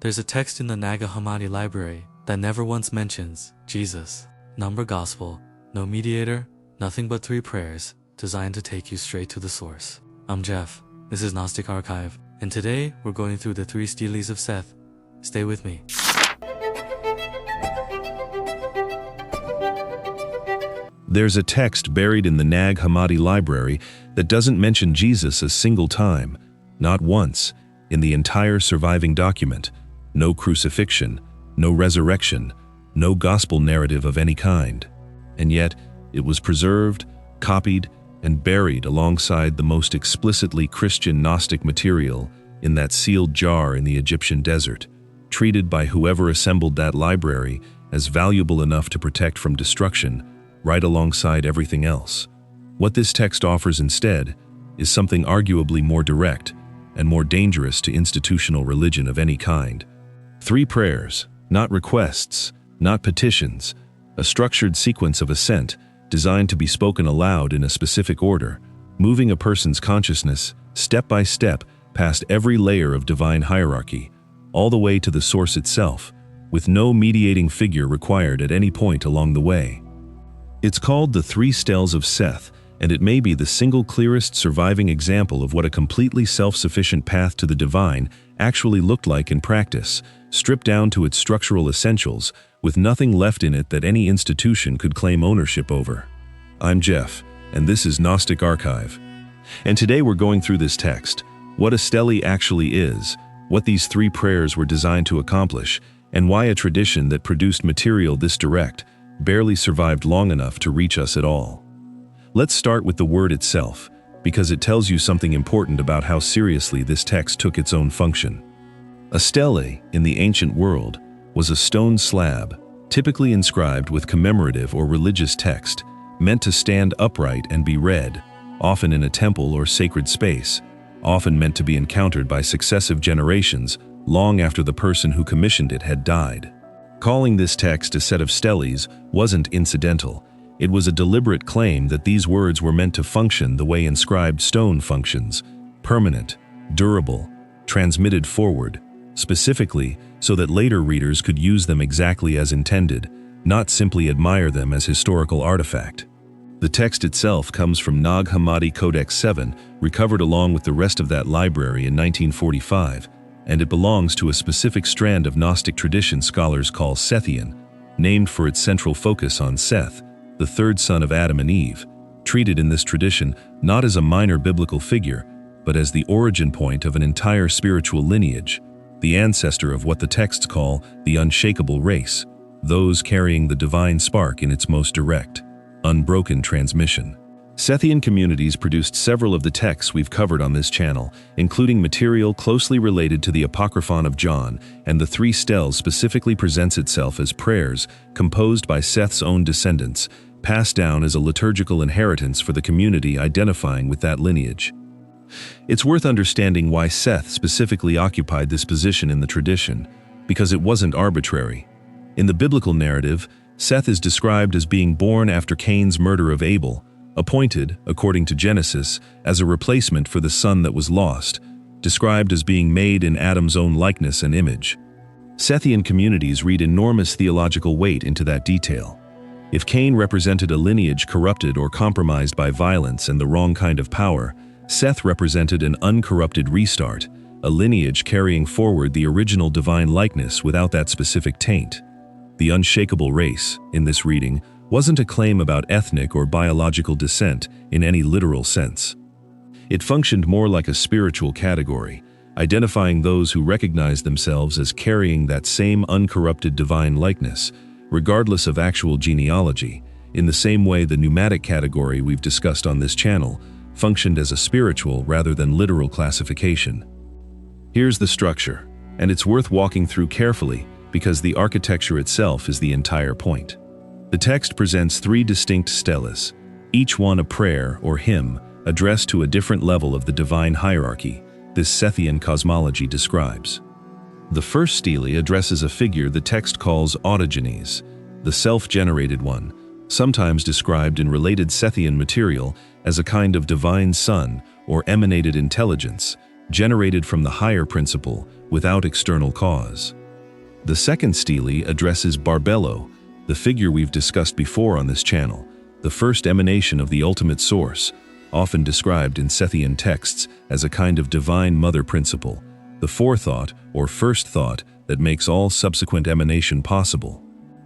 There's a text in the Nag Hammadi library that never once mentions Jesus. Number gospel, no mediator, nothing but 3 prayers designed to take you straight to the source. I'm Jeff, this is Gnostic Archive, and today we're going through the 3 Steles of Seth. Stay with me. There's a text buried in the Nag Hammadi library that doesn't mention Jesus a single time, not once, in the entire surviving document. No crucifixion, no resurrection, no gospel narrative of any kind. And yet, it was preserved, copied, and buried alongside the most explicitly Christian Gnostic material in that sealed jar in the Egyptian desert, treated by whoever assembled that library as valuable enough to protect from destruction, right alongside everything else. What this text offers instead is something arguably more direct and more dangerous to institutional religion of any kind. 3 prayers, not requests, not petitions, a structured sequence of ascent designed to be spoken aloud in a specific order, moving a person's consciousness step by step past every layer of divine hierarchy, all the way to the source itself, with no mediating figure required at any point along the way. It's called the Three Steles of Seth, and it may be the single clearest surviving example of what a completely self-sufficient path to the divine actually looked like in practice, stripped down to its structural essentials, with nothing left in it that any institution could claim ownership over. I'm Jeff, and this is Gnostic Archive. And today we're going through this text, what a stele actually is, what these 3 prayers were designed to accomplish, and why a tradition that produced material this direct barely survived long enough to reach us at all. Let's start with the word itself, because it tells you something important about how seriously this text took its own function. A stele, in the ancient world, was a stone slab, typically inscribed with commemorative or religious text, meant to stand upright and be read, often in a temple or sacred space, often meant to be encountered by successive generations long after the person who commissioned it had died. Calling this text a set of steles wasn't incidental. It was a deliberate claim that these words were meant to function the way inscribed stone functions, permanent, durable, transmitted forward, specifically so that later readers could use them exactly as intended, not simply admire them as historical artifact. The text itself comes from Nag Hammadi Codex 7, recovered along with the rest of that library in 1945, and it belongs to a specific strand of Gnostic tradition scholars call Sethian, named for its central focus on Seth, the 3rd son of Adam and Eve, treated in this tradition not as a minor biblical figure, but as the origin point of an entire spiritual lineage, the ancestor of what the texts call the unshakable race, those carrying the divine spark in its most direct, unbroken transmission. Sethian communities produced several of the texts we've covered on this channel, including material closely related to the Apocryphon of John, and the 3 Steles specifically presents itself as prayers composed by Seth's own descendants, passed down as a liturgical inheritance for the community identifying with that lineage. It's worth understanding why Seth specifically occupied this position in the tradition, because it wasn't arbitrary. In the biblical narrative, Seth is described as being born after Cain's murder of Abel, appointed, according to Genesis, as a replacement for the son that was lost, described as being made in Adam's own likeness and image. Sethian communities read enormous theological weight into that detail. If Cain represented a lineage corrupted or compromised by violence and the wrong kind of power, Seth represented an uncorrupted restart, a lineage carrying forward the original divine likeness without that specific taint. The unshakable race, in this reading, wasn't a claim about ethnic or biological descent in any literal sense. It functioned more like a spiritual category, identifying those who recognized themselves as carrying that same uncorrupted divine likeness, regardless of actual genealogy, in the same way the pneumatic category we've discussed on this channel functioned as a spiritual rather than literal classification. Here's the structure, and it's worth walking through carefully because the architecture itself is the entire point. The text presents 3 distinct steles, each one a prayer or hymn addressed to a different level of the divine hierarchy this Sethian cosmology describes. The first stele addresses a figure the text calls Autogenes, the self-generated one, sometimes described in related Sethian material as a kind of divine son or emanated intelligence, generated from the higher principle without external cause. The second stele addresses Barbelo, the figure we've discussed before on this channel, the first emanation of the ultimate source, often described in Sethian texts as a kind of divine mother principle, the forethought or first thought that makes all subsequent emanation possible.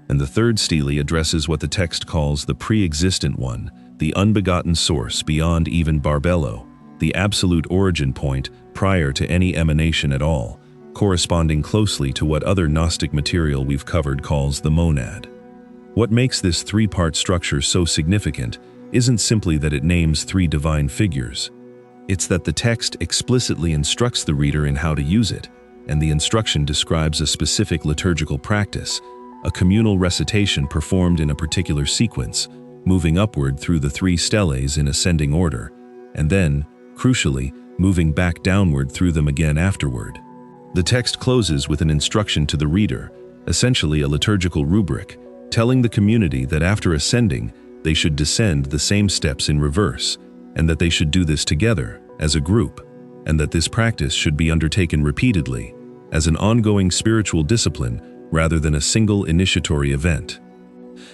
And the third stele addresses what the text calls the pre-existent one, the unbegotten source beyond even Barbelo, the absolute origin point prior to any emanation at all, corresponding closely to what other Gnostic material we've covered calls the monad. What makes this three-part structure so significant isn't simply that it names three divine figures. It's that the text explicitly instructs the reader in how to use it, and the instruction describes a specific liturgical practice, a communal recitation performed in a particular sequence, moving upward through the three steles in ascending order, and then, crucially, moving back downward through them again afterward. The text closes with an instruction to the reader, essentially a liturgical rubric, telling the community that after ascending, they should descend the same steps in reverse, and that they should do this together, as a group, and that this practice should be undertaken repeatedly, as an ongoing spiritual discipline rather than a single initiatory event.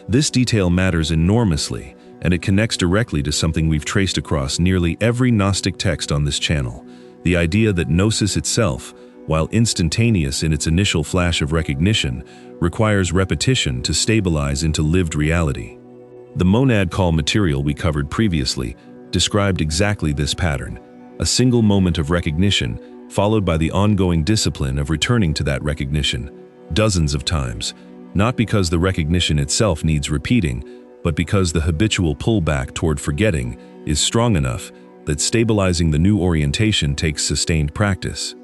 This detail matters enormously, and it connects directly to something we've traced across nearly every Gnostic text on this channel, the idea that gnosis itself, while instantaneous in its initial flash of recognition, requires repetition to stabilize into lived reality. The monad call material we covered previously described exactly this pattern, a single moment of recognition followed by the ongoing discipline of returning to that recognition, dozens of times, not because the recognition itself needs repeating, but because the habitual pullback toward forgetting is strong enough that stabilizing the new orientation takes sustained practice.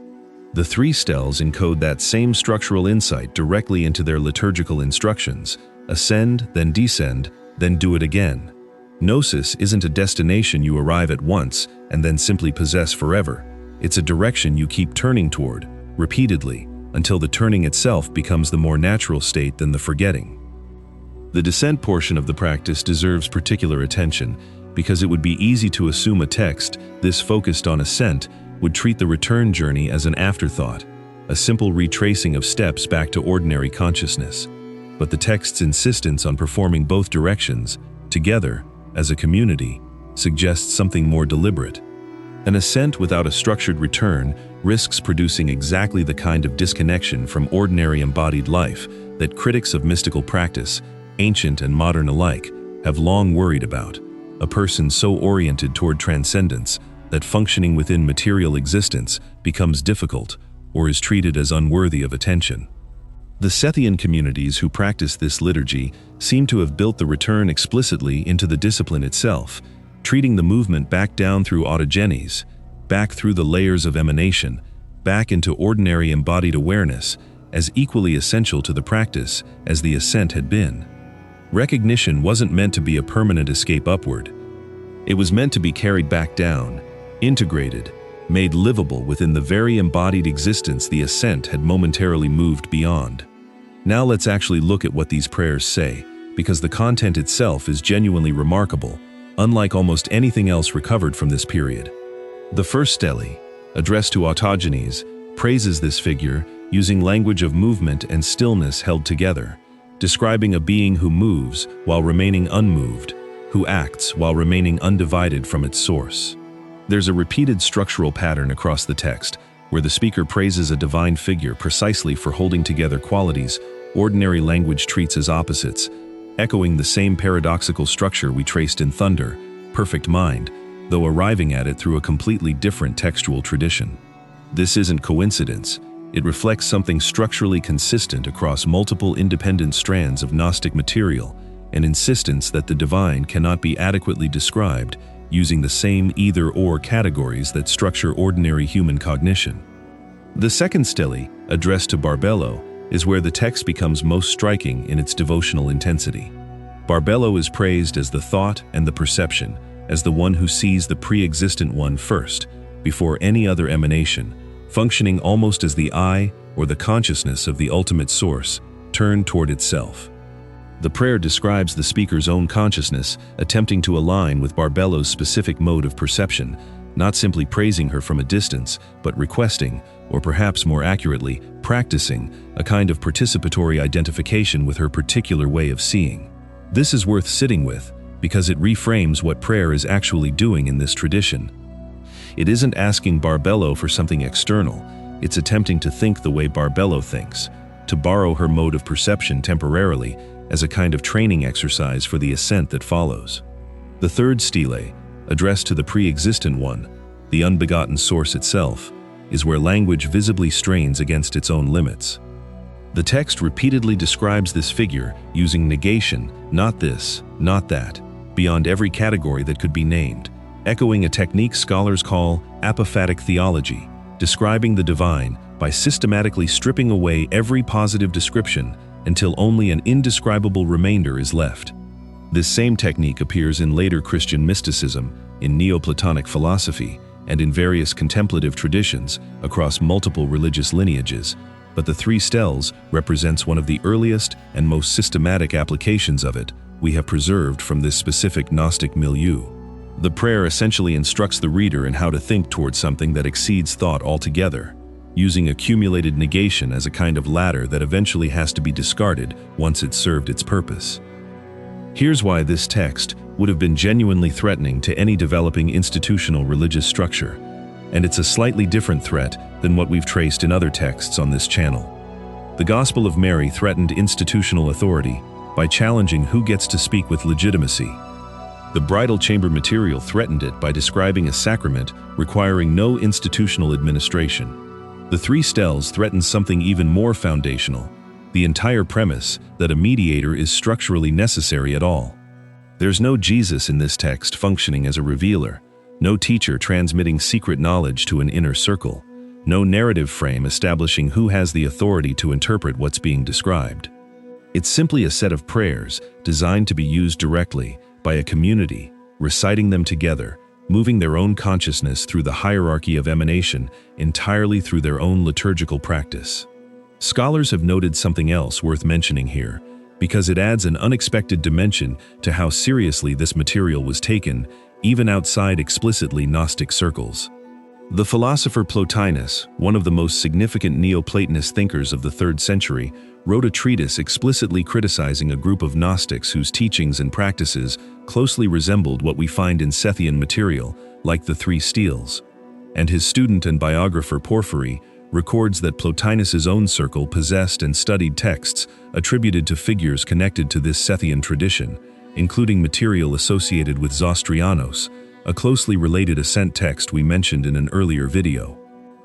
The three steles encode that same structural insight directly into their liturgical instructions: ascend, then descend, then do it again. Gnosis isn't a destination you arrive at once and then simply possess forever. It's a direction you keep turning toward, repeatedly, until the turning itself becomes the more natural state than the forgetting. The descent portion of the practice deserves particular attention because it would be easy to assume a text this focused on ascent would treat the return journey as an afterthought, a simple retracing of steps back to ordinary consciousness. But the text's insistence on performing both directions, together, as a community, suggests something more deliberate. An ascent without a structured return risks producing exactly the kind of disconnection from ordinary embodied life that critics of mystical practice, ancient and modern alike, have long worried about, a person so oriented toward transcendence that functioning within material existence becomes difficult or is treated as unworthy of attention. The Sethian communities who practice this liturgy seem to have built the return explicitly into the discipline itself, treating the movement back down through autogenes, back through the layers of emanation, back into ordinary embodied awareness, as equally essential to the practice as the ascent had been. Recognition wasn't meant to be a permanent escape upward. It was meant to be carried back down, integrated, made livable within the very embodied existence the ascent had momentarily moved beyond. Now let's actually look at what these prayers say, because the content itself is genuinely remarkable, unlike almost anything else recovered from this period. The first stele, addressed to autogenes, praises this figure using language of movement and stillness held together, describing a being who moves while remaining unmoved, who acts while remaining undivided from its source. There's a repeated structural pattern across the text, where the speaker praises a divine figure precisely for holding together qualities ordinary language treats as opposites, echoing the same paradoxical structure we traced in Thunder, perfect mind, though arriving at it through a completely different textual tradition. This isn't coincidence. It reflects something structurally consistent across multiple independent strands of Gnostic material, an insistence that the divine cannot be adequately described using the same either-or categories that structure ordinary human cognition. The second stele, addressed to Barbelo, is where the text becomes most striking in its devotional intensity. Barbelo is praised as the thought and the perception, as the one who sees the pre-existent one first, before any other emanation, functioning almost as the eye or the consciousness of the ultimate source, turned toward itself. The prayer describes the speaker's own consciousness attempting to align with Barbelo's specific mode of perception, not simply praising her from a distance, but requesting, or perhaps more accurately, practicing, a kind of participatory identification with her particular way of seeing. This is worth sitting with, because it reframes what prayer is actually doing in this tradition. It isn't asking Barbelo for something external, it's attempting to think the way Barbelo thinks, to borrow her mode of perception temporarily as a kind of training exercise for the ascent that follows. The third stele, addressed to the pre-existent one, the unbegotten source itself, is where language visibly strains against its own limits. The text repeatedly describes this figure using negation, not this, not that, beyond every category that could be named, echoing a technique scholars call apophatic theology, describing the divine by systematically stripping away every positive description until only an indescribable remainder is left. This same technique appears in later Christian mysticism, in Neoplatonic philosophy, and in various contemplative traditions across multiple religious lineages, but the Three Steles represents one of the earliest and most systematic applications of it we have preserved from this specific Gnostic milieu. The prayer essentially instructs the reader in how to think towards something that exceeds thought altogether, using accumulated negation as a kind of ladder that eventually has to be discarded once it's served its purpose. Here's why this text would have been genuinely threatening to any developing institutional religious structure, and it's a slightly different threat than what we've traced in other texts on this channel. The Gospel of Mary threatened institutional authority by challenging who gets to speak with legitimacy. The bridal chamber material threatened it by describing a sacrament requiring no institutional administration. The Three Steles threatens something even more foundational, the entire premise that a mediator is structurally necessary at all. There's no Jesus in this text functioning as a revealer, no teacher transmitting secret knowledge to an inner circle, no narrative frame establishing who has the authority to interpret what's being described. It's simply a set of prayers designed to be used directly by a community, reciting them together, moving their own consciousness through the hierarchy of emanation entirely through their own liturgical practice. Scholars have noted something else worth mentioning here, because it adds an unexpected dimension to how seriously this material was taken, even outside explicitly Gnostic circles. The philosopher Plotinus, one of the most significant Neoplatonist thinkers of the 3rd century, wrote a treatise explicitly criticizing a group of Gnostics whose teachings and practices closely resembled what we find in Sethian material, like the Three Steles. And his student and biographer Porphyry records that Plotinus's own circle possessed and studied texts attributed to figures connected to this Sethian tradition, including material associated with Zostrianos, a closely related ascent text we mentioned in an earlier video.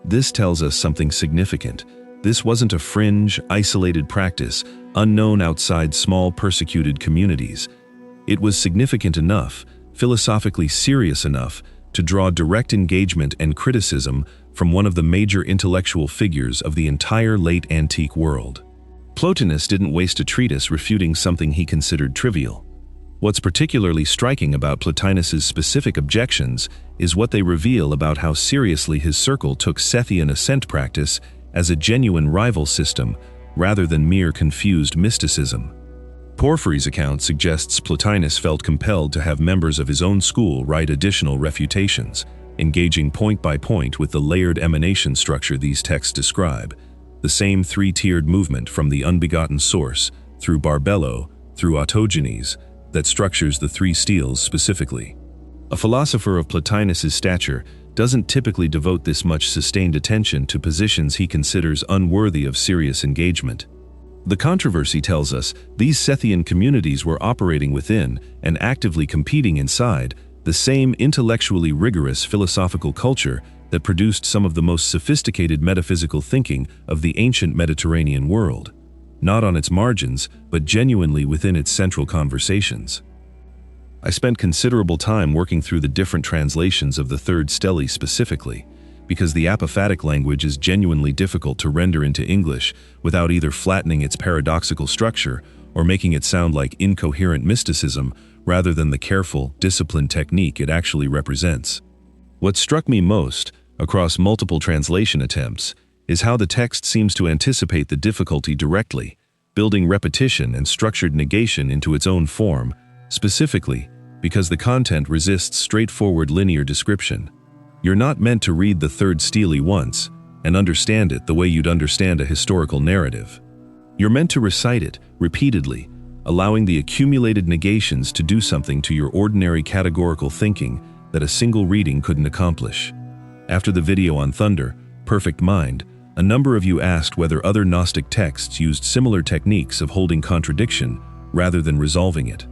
This tells us something significant. This wasn't a fringe, isolated practice, unknown outside small persecuted communities. It was significant enough, philosophically serious enough, to draw direct engagement and criticism from one of the major intellectual figures of the entire late antique world. Plotinus didn't waste a treatise refuting something he considered trivial. What's particularly striking about Plotinus's specific objections is what they reveal about how seriously his circle took Sethian ascent practice as a genuine rival system rather than mere confused mysticism. Porphyry's account suggests Plotinus felt compelled to have members of his own school write additional refutations, engaging point by point with the layered emanation structure these texts describe, the same three-tiered movement from the unbegotten source, through Barbelo, through autogenes, that structures the Three Steles specifically. A philosopher of Plotinus's stature doesn't typically devote this much sustained attention to positions he considers unworthy of serious engagement. The controversy tells us these Sethian communities were operating within and actively competing inside the same intellectually rigorous philosophical culture that produced some of the most sophisticated metaphysical thinking of the ancient Mediterranean world, not on its margins, but genuinely within its central conversations. I spent considerable time working through the different translations of the third stele specifically, because the apophatic language is genuinely difficult to render into English without either flattening its paradoxical structure or making it sound like incoherent mysticism rather than the careful, disciplined technique it actually represents. What struck me most, across multiple translation attempts, is how the text seems to anticipate the difficulty directly, building repetition and structured negation into its own form, specifically because the content resists straightforward linear description. You're not meant to read the third stele once and understand it the way you'd understand a historical narrative. You're meant to recite it repeatedly, allowing the accumulated negations to do something to your ordinary categorical thinking that a single reading couldn't accomplish. After the video on Thunder, Perfect Mind, a number of you asked whether other Gnostic texts used similar techniques of holding contradiction rather than resolving it.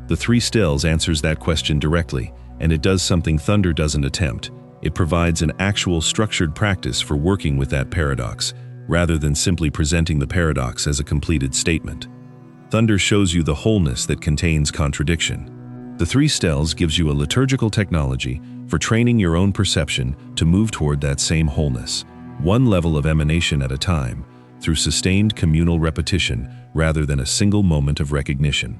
The Three Steles answers that question directly, and it does something Thunder doesn't attempt. It provides an actual structured practice for working with that paradox, rather than simply presenting the paradox as a completed statement. Thunder shows you the wholeness that contains contradiction. The Three Steles gives you a liturgical technology for training your own perception to move toward that same wholeness, one level of emanation at a time, through sustained communal repetition rather than a single moment of recognition.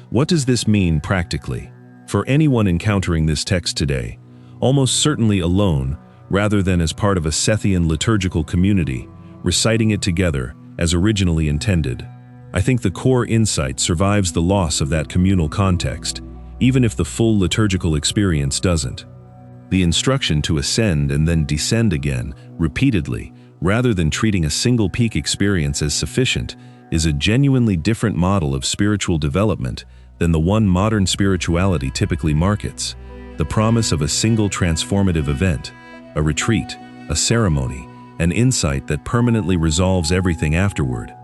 What does this mean practically? For anyone encountering this text today, almost certainly alone, rather than as part of a Sethian liturgical community, reciting it together as originally intended, I think the core insight survives the loss of that communal context, even if the full liturgical experience doesn't. The instruction to ascend and then descend again, repeatedly, rather than treating a single peak experience as sufficient, is a genuinely different model of spiritual development than the one modern spirituality typically markets. The promise of a single transformative event, a retreat, a ceremony, an insight that permanently resolves everything afterward.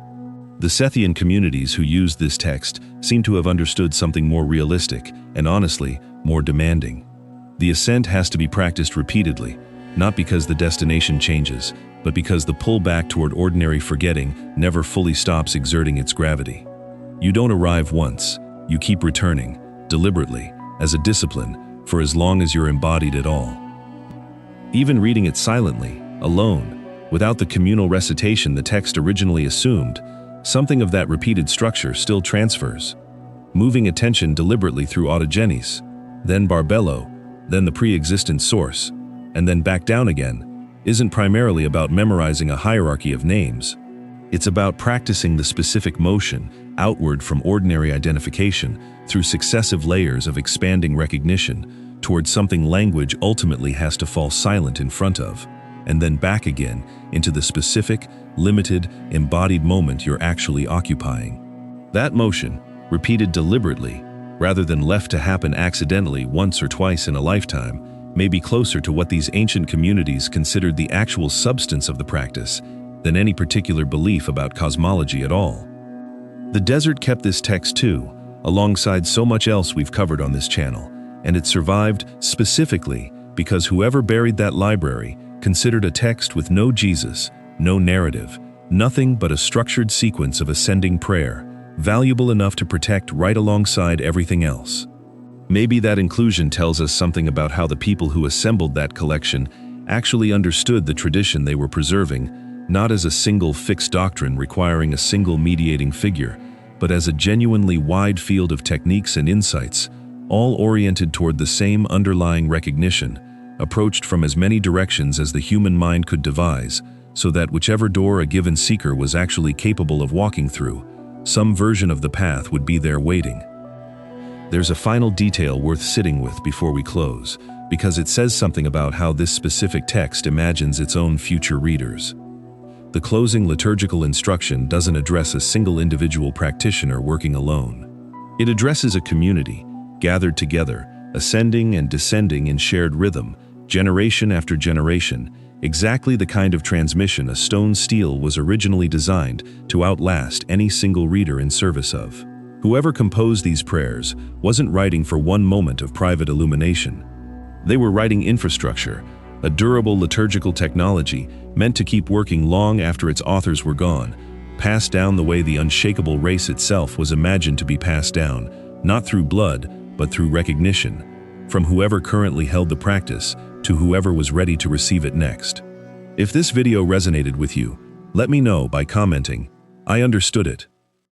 The Sethian communities who used this text seem to have understood something more realistic and, honestly, more demanding. The ascent has to be practiced repeatedly, not because the destination changes, but because the pull back toward ordinary forgetting never fully stops exerting its gravity. You don't arrive once, you keep returning, deliberately, as a discipline, for as long as you're embodied at all. Even reading it silently, alone, without the communal recitation the text originally assumed, something of that repeated structure still transfers. Moving attention deliberately through autogenes, then barbello, then the pre-existent source, and then back down again, isn't primarily about memorizing a hierarchy of names. It's about practicing the specific motion outward from ordinary identification through successive layers of expanding recognition towards something language ultimately has to fall silent in front of, and then back again into the specific, limited, embodied moment you're actually occupying. That motion, repeated deliberately, rather than left to happen accidentally once or twice in a lifetime, may be closer to what these ancient communities considered the actual substance of the practice than any particular belief about cosmology at all. The desert kept this text too, alongside so much else we've covered on this channel, and it survived specifically because whoever buried that library considered a text with no Jesus, no narrative, nothing but a structured sequence of ascending prayer, valuable enough to protect right alongside everything else. Maybe that inclusion tells us something about how the people who assembled that collection actually understood the tradition they were preserving, not as a single fixed doctrine requiring a single mediating figure, but as a genuinely wide field of techniques and insights, all oriented toward the same underlying recognition, approached from as many directions as the human mind could devise, so that whichever door a given seeker was actually capable of walking through, some version of the path would be there waiting. There's a final detail worth sitting with before we close, because it says something about how this specific text imagines its own future readers. The closing liturgical instruction doesn't address a single individual practitioner working alone. It addresses a community, gathered together, ascending and descending in shared rhythm, generation after generation, exactly the kind of transmission a stone stele was originally designed to outlast any single reader in service of. Whoever composed these prayers wasn't writing for one moment of private illumination. They were writing infrastructure, a durable liturgical technology meant to keep working long after its authors were gone, passed down the way the unshakable race itself was imagined to be passed down, not through blood, but through recognition, from whoever currently held the practice to whoever was ready to receive it next. If this video resonated with you, let me know by commenting, "I understood it."